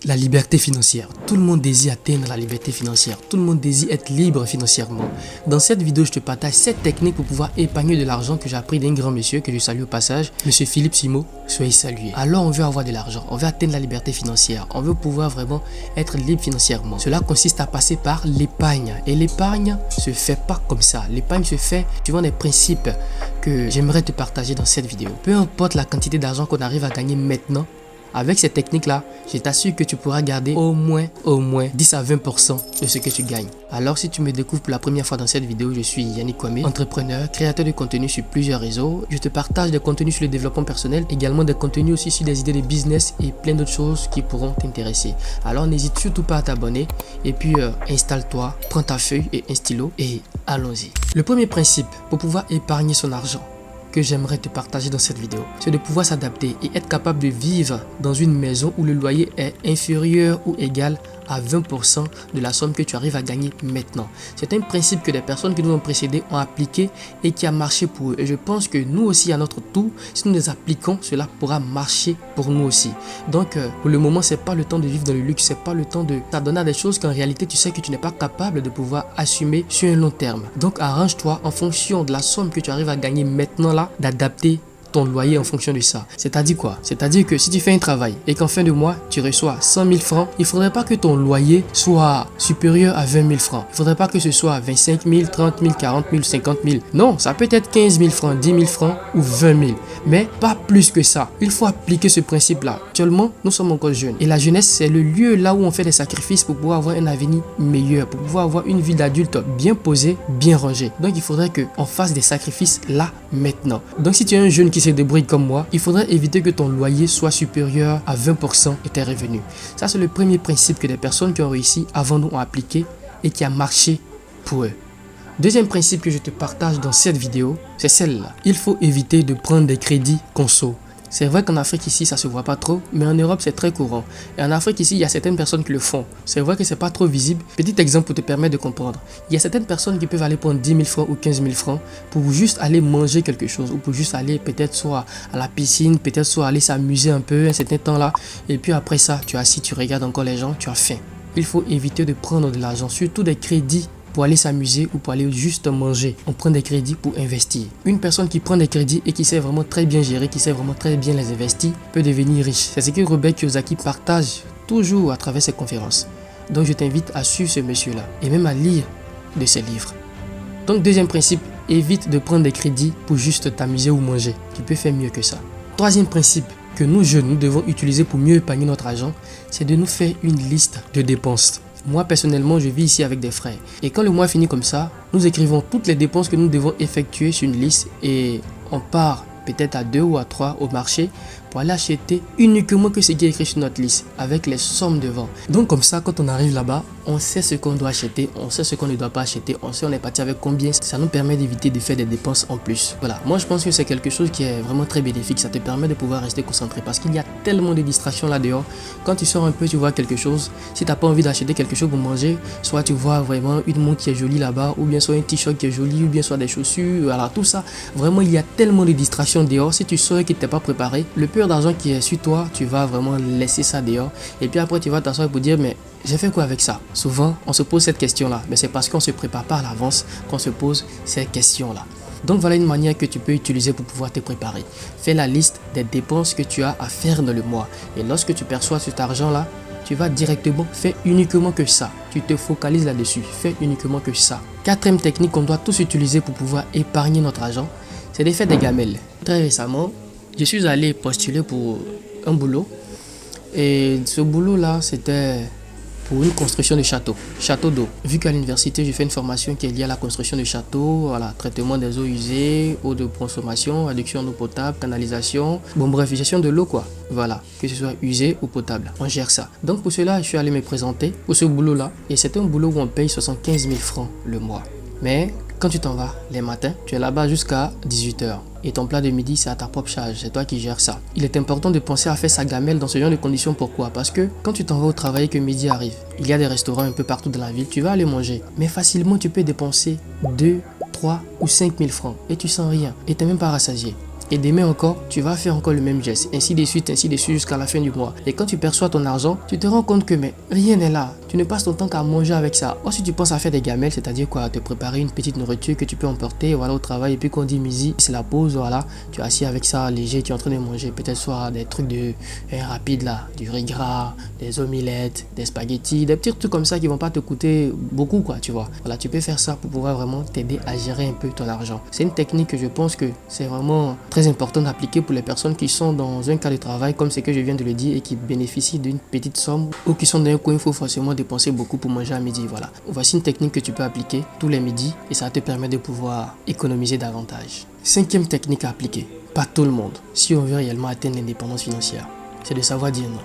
La liberté financière. Tout le monde désire atteindre la liberté financière. Tout le monde désire être libre financièrement. Dans cette vidéo, je te partage 7 techniques pour pouvoir épargner de l'argent que j'ai appris d'un grand monsieur que je salue au passage, monsieur Philippe Simo. Soyez salué. Alors, on veut avoir de l'argent. On veut atteindre la liberté financière. On veut pouvoir vraiment être libre financièrement. Cela consiste à passer par l'épargne. Et l'épargne se fait pas comme ça. L'épargne se fait suivant des principes que j'aimerais te partager dans cette vidéo. Peu importe la quantité d'argent qu'on arrive à gagner maintenant, avec ces techniques-là, je t'assure que tu pourras garder au moins 10 à 20% de ce que tu gagnes. Alors si tu me découvres pour la première fois dans cette vidéo, je suis Yannick Kwame, entrepreneur, créateur de contenu sur plusieurs réseaux. Je te partage des contenus sur le développement personnel, également des contenus aussi sur des idées de business et plein d'autres choses qui pourront t'intéresser. Alors n'hésite surtout pas à t'abonner et puis installe-toi, prends ta feuille et un stylo et allons-y. Le premier principe pour pouvoir épargner son argent que j'aimerais te partager dans cette vidéo, c'est de pouvoir s'adapter et être capable de vivre dans une maison où le loyer est inférieur ou égal à 20% de la somme que tu arrives à gagner maintenant. C'est un principe que des personnes qui nous ont précédés ont appliqué et qui a marché pour eux. Et je pense que nous aussi, à notre tour, si nous les appliquons, cela pourra marcher pour nous aussi. Donc, pour le moment, c'est pas le temps de vivre dans le luxe, c'est pas le temps de t'adonner à des choses qu'en réalité, tu sais que tu n'es pas capable de pouvoir assumer sur un long terme. Donc, arrange-toi en fonction de la somme que tu arrives à gagner maintenant là, d'adapter ton loyer en fonction de ça. C'est-à-dire quoi? C'est-à-dire que si tu fais un travail et qu'en fin de mois, tu reçois 100 000 francs, il ne faudrait pas que ton loyer soit supérieur à 20 000 francs. Il ne faudrait pas que ce soit 25 000, 30 000, 40 000, 50 000. Non, ça peut être 15 000 francs, 10 000 francs ou 20 000. Mais pas plus que ça. Il faut appliquer ce principe-là. Actuellement, nous sommes encore jeunes. Et la jeunesse, c'est le lieu là où on fait des sacrifices pour pouvoir avoir un avenir meilleur, pour pouvoir avoir une vie d'adulte bien posée, bien rangée. Donc, il faudrait qu'on fasse des sacrifices là, maintenant. Donc, si tu es un jeune qui se débrouille comme moi, il faudrait éviter que ton loyer soit supérieur à 20% de tes revenus. Ça, c'est le premier principe que des personnes qui ont réussi avant nous ont appliqué et qui a marché pour eux. Deuxième principe que je te partage dans cette vidéo, c'est celle-là. Il faut éviter de prendre des crédits conso. C'est vrai qu'en Afrique ici, ça se voit pas trop, mais en Europe, c'est très courant. Et en Afrique ici, il y a certaines personnes qui le font. C'est vrai que c'est pas trop visible. Petit exemple pour te permettre de comprendre. Il y a certaines personnes qui peuvent aller prendre 10 000 francs ou 15 000 francs pour juste aller manger quelque chose ou pour juste aller peut-être soit à la piscine, peut-être soit aller s'amuser un peu un certain temps là. Et puis après ça, tu es assis, tu regardes encore les gens, tu as faim. Il faut éviter de prendre de l'argent, surtout des crédits, pour aller s'amuser ou pour aller juste manger. On prend des crédits pour investir. Une personne qui prend des crédits et qui sait vraiment très bien gérer, qui sait vraiment très bien les investir, peut devenir riche. C'est ce que Robert Kiyosaki partage toujours à travers ses conférences. Donc je t'invite à suivre ce monsieur-là et même à lire de ses livres. Donc deuxième principe, évite de prendre des crédits pour juste t'amuser ou manger. Tu peux faire mieux que ça. Troisième principe que nous jeunes, nous devons utiliser pour mieux épargner notre argent, c'est de nous faire une liste de dépenses. Moi, personnellement, je vis ici avec des frères. Et quand le mois finit comme ça, nous écrivons toutes les dépenses que nous devons effectuer sur une liste et on part peut-être à 2 ou à 3 au marché pour aller acheter uniquement que ce qui est écrit sur notre liste avec les sommes devant. Donc comme ça, quand on arrive là-bas, on sait ce qu'on doit acheter, on sait ce qu'on ne doit pas acheter, on sait on est parti avec combien. Ça nous permet d'éviter de faire des dépenses en plus. Voilà, moi je pense que c'est quelque chose qui est vraiment très bénéfique. Ça te permet de pouvoir rester concentré parce qu'il y a tellement de distractions là dehors. Quand tu sors un peu, tu vois quelque chose. Si tu n'as pas envie d'acheter quelque chose pour manger, soit tu vois vraiment une montre qui est jolie là-bas, ou bien soit un t-shirt qui est joli, ou bien soit des chaussures, voilà, tout ça. Vraiment, il y a tellement de distractions dehors. Si tu sors et que tu n'es pas préparé, le peu d'argent qui est sur toi, tu vas vraiment laisser ça dehors. Et puis après, tu vas t'asseoir pour dire, mais j'ai fait quoi avec ça? Souvent, on se pose cette question-là. Mais c'est parce qu'on se prépare pas à l'avance qu'on se pose ces questions-là. Donc voilà une manière que tu peux utiliser pour pouvoir te préparer. Fais la liste des dépenses que tu as à faire dans le mois. Et lorsque tu perçois cet argent-là, tu vas directement faire uniquement que ça. Tu te focalises là-dessus. Fais uniquement que ça. Quatrième technique qu'on doit tous utiliser pour pouvoir épargner notre argent, c'est de faire des gamelles. Très récemment, je suis allé postuler pour un boulot. Et ce boulot-là, c'était pour une construction de château d'eau. Vu qu'à l'université, j'ai fait une formation qui est liée à la construction de châteaux, voilà, traitement des eaux usées, eau de consommation, réduction d'eau potable, canalisation, bon bref, gestion de l'eau quoi. Voilà, que ce soit usée ou potable, on gère ça. Donc pour cela, je suis allé me présenter pour ce boulot-là. Et c'est un boulot où on paye 75 000 francs le mois. Mais quand tu t'en vas les matins, tu es là-bas jusqu'à 18 h. Et ton plat de midi, c'est à ta propre charge. C'est toi qui gères ça. Il est important de penser à faire sa gamelle dans ce genre de conditions. Pourquoi? Parce que quand tu t'en vas au travail et que midi arrive, il y a des restaurants un peu partout dans la ville. Tu vas aller manger. Mais facilement, tu peux dépenser 2, 3 ou 5 000 francs. Et tu sens rien. Et tu n'es même pas rassasié. Et demain encore, tu vas faire encore le même geste. Ainsi de suite jusqu'à la fin du mois. Et quand tu perçois ton argent, tu te rends compte que mais rien n'est là. Tu ne passes ton temps qu'à manger avec ça. Or si tu penses à faire des gamelles, c'est-à-dire quoi, te préparer une petite nourriture que tu peux emporter voilà, au travail. Et puis quand on dit midi, c'est la pause, voilà. Tu es assis avec ça léger, tu es en train de manger peut-être soit des trucs de rapide là, du riz gras, des omelettes, des spaghettis, des petits trucs comme ça qui vont pas te coûter beaucoup quoi, tu vois. Voilà, tu peux faire ça pour pouvoir vraiment t'aider à gérer un peu ton argent. C'est une technique que je pense que c'est vraiment très important d'appliquer pour les personnes qui sont dans un cas de travail comme ce que je viens de le dire et qui bénéficient d'une petite somme ou qui sont dans un coin où il faut forcément dépenser beaucoup pour manger à midi. Voilà. Voici une technique que tu peux appliquer tous les midis et ça te permet de pouvoir économiser davantage. Cinquième technique à appliquer. Pas tout le monde, si on veut réellement atteindre l'indépendance financière, c'est de savoir dire non.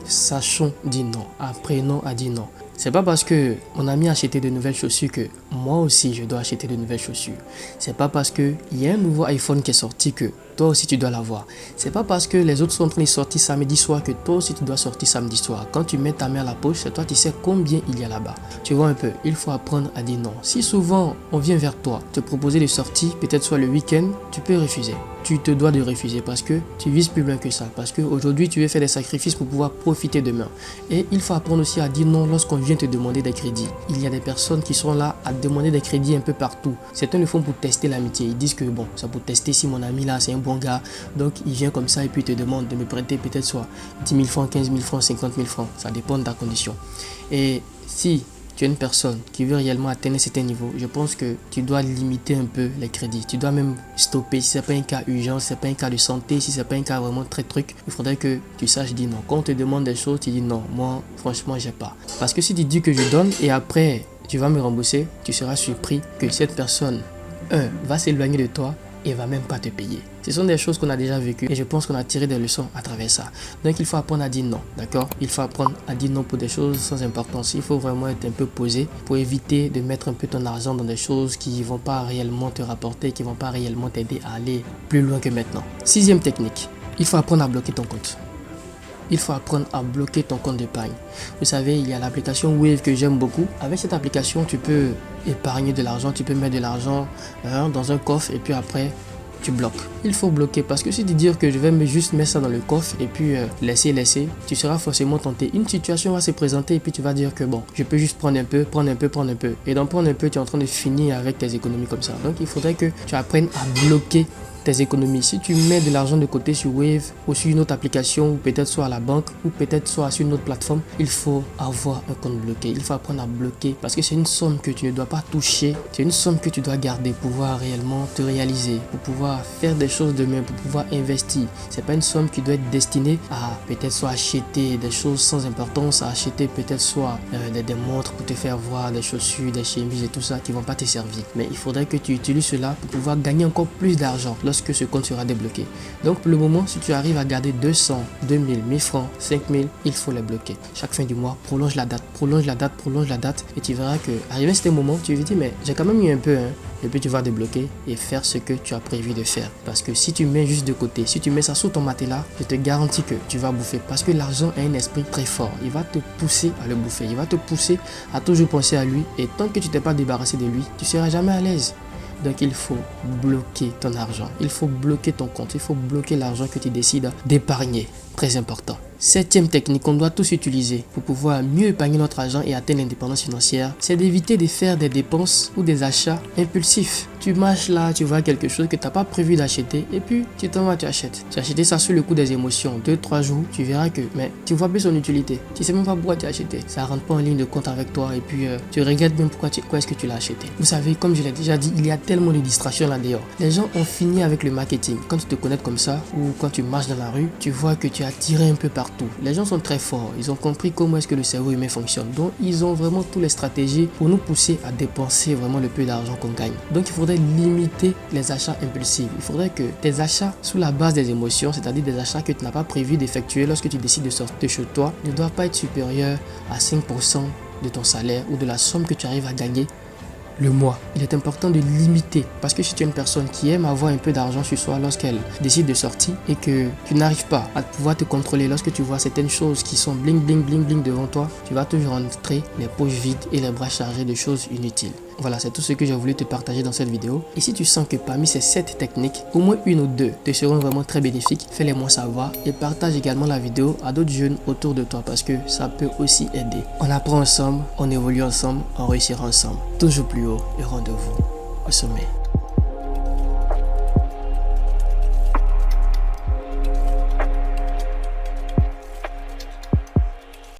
Sachons dire non. Apprenons à dire non. C'est pas parce que mon ami a acheté de nouvelles chaussures que moi aussi je dois acheter de nouvelles chaussures. C'est pas parce que il y a un nouveau iPhone qui est sorti que toi aussi tu dois l'avoir. C'est pas parce que les autres sont en train de sortir samedi soir que toi aussi tu dois sortir samedi soir. Quand tu mets ta main à la poche, c'est toi tu sais combien il y a là-bas. Tu vois un peu, il faut apprendre à dire non. Si souvent on vient vers toi te proposer de sortir, peut-être soit le week-end, tu peux refuser. Tu te dois de refuser parce que tu vises plus loin que ça. Parce qu'aujourd'hui tu veux faire des sacrifices pour pouvoir profiter demain. Et il faut apprendre aussi à dire non lorsqu'on vient te demander des crédits. Il y a des personnes qui sont là à demander des crédits un peu partout. Certains le font pour tester l'amitié. Ils disent que bon, c'est pour tester si mon ami là c'est un bon gars. Donc il vient comme ça et puis il te demande de me prêter peut-être soit 10 000 francs, 15 000 francs, 50 000 francs. Ça dépend de ta condition. Et si tu es une personne qui veut réellement atteindre un certain niveau, je pense que tu dois limiter un peu les crédits. Tu dois même stopper si ce n'est pas un cas urgent, si ce n'est pas un cas de santé, si ce n'est pas un cas vraiment très truc. Il faudrait que tu saches dire non. Quand on te demande des choses, tu dis non. Moi, franchement, j'ai pas. Parce que si tu dis que je donne et après, tu vas me rembourser, tu seras surpris que cette personne, va s'éloigner de toi et va même pas te payer. Ce sont des choses qu'on a déjà vécues et je pense qu'on a tiré des leçons à travers ça. Donc il faut apprendre à dire non, d'accord? Il faut apprendre à dire non pour des choses sans importance. Il faut vraiment être un peu posé pour éviter de mettre un peu ton argent dans des choses qui vont pas réellement te rapporter, qui vont pas réellement t'aider à aller plus loin que maintenant. Sixième technique, il faut apprendre à bloquer ton compte. Il faut apprendre à bloquer ton compte d'épargne. Vous savez, il y a l'application Wave que j'aime beaucoup. Avec cette application, tu peux épargner de l'argent, tu peux mettre de l'argent dans un coffre et puis après, tu bloques. Il faut bloquer parce que si tu dis que je vais juste mettre ça dans le coffre et puis laisser, tu seras forcément tenté. Une situation va se présenter et puis tu vas dire que bon, je peux juste prendre un peu. Et dans prendre un peu, tu es en train de finir avec tes économies comme ça. Donc il faudrait que tu apprennes à bloquer tes économies. Si tu mets de l'argent de côté sur Wave ou sur une autre application ou peut-être soit à la banque ou peut-être soit sur une autre plateforme, il faut avoir un compte bloqué. Il faut apprendre à bloquer parce que c'est une somme que tu ne dois pas toucher. C'est une somme que tu dois garder pour pouvoir réellement te réaliser, pour pouvoir faire des choses demain, pour pouvoir investir. C'est pas une somme qui doit être destinée à peut-être soit acheter des choses sans importance, à acheter peut-être soit des montres pour te faire voir, des chaussures, des chemises et tout ça qui vont pas te servir. Mais il faudrait que tu utilises cela pour pouvoir gagner encore plus d'argent que ce compte sera débloqué. Donc pour le moment, si tu arrives à garder 200, 2000, 1000 francs, 5000, il faut les bloquer. Chaque fin du mois, prolonge la date et tu verras que arrivé à ce moment, tu vas te dire mais j'ai quand même eu un peu et puis tu vas débloquer et faire ce que tu as prévu de faire. Parce que si tu mets juste de côté, si tu mets ça sous ton matelas, je te garantis que tu vas bouffer parce que l'argent a un esprit très fort. Il va te pousser à le bouffer, il va te pousser à toujours penser à lui et tant que tu t'es pas débarrassé de lui, tu seras jamais à l'aise. Donc il faut bloquer ton argent, il faut bloquer ton compte, il faut bloquer l'argent que tu décides d'épargner. Très important. Septième technique qu'on doit tous utiliser pour pouvoir mieux épargner notre argent et atteindre l'indépendance financière, c'est d'éviter de faire des dépenses ou des achats impulsifs. Tu marches là, tu vois quelque chose que tu n'as pas prévu d'acheter et puis tu t'en vas, tu achètes. Tu as acheté ça sur le coup des émotions, 2-3 jours, tu verras que mais tu vois plus son utilité. Tu sais même pas pourquoi tu as acheté. Ça ne rentre pas en ligne de compte avec toi et puis tu regrettes même pourquoi est-ce que tu l'as acheté. Vous savez, comme je l'ai déjà dit, il y a tellement de distractions là dehors. Les gens ont fini avec le marketing. Quand tu te connectes comme ça ou quand tu marches dans la rue, tu vois que tu as tiré un peu partout. Les gens sont très forts, ils ont compris comment est-ce que le cerveau humain fonctionne. Donc ils ont vraiment toutes les stratégies pour nous pousser à dépenser vraiment le peu d'argent qu'on gagne. Donc il faudrait limiter les achats impulsifs. Il faudrait que tes achats sous la base des émotions, c'est-à-dire des achats que tu n'as pas prévu d'effectuer lorsque tu décides de sortir de chez toi, ne doivent pas être supérieurs à 5% de ton salaire ou de la somme que tu arrives à gagner le mois. Il est important de limiter parce que si tu es une personne qui aime avoir un peu d'argent sur soi lorsqu'elle décide de sortir et que tu n'arrives pas à pouvoir te contrôler lorsque tu vois certaines choses qui sont bling bling bling bling devant toi, tu vas toujours rentrer les poches vides et les bras chargés de choses inutiles. Voilà, c'est tout ce que j'ai voulu te partager dans cette vidéo. Et si tu sens que parmi ces 7 techniques, au moins une ou deux te seront vraiment très bénéfiques, fais-les moi savoir et partage également la vidéo à d'autres jeunes autour de toi parce que ça peut aussi aider. On apprend ensemble, on évolue ensemble, on réussira ensemble. Toujours plus haut et rendez-vous au sommet.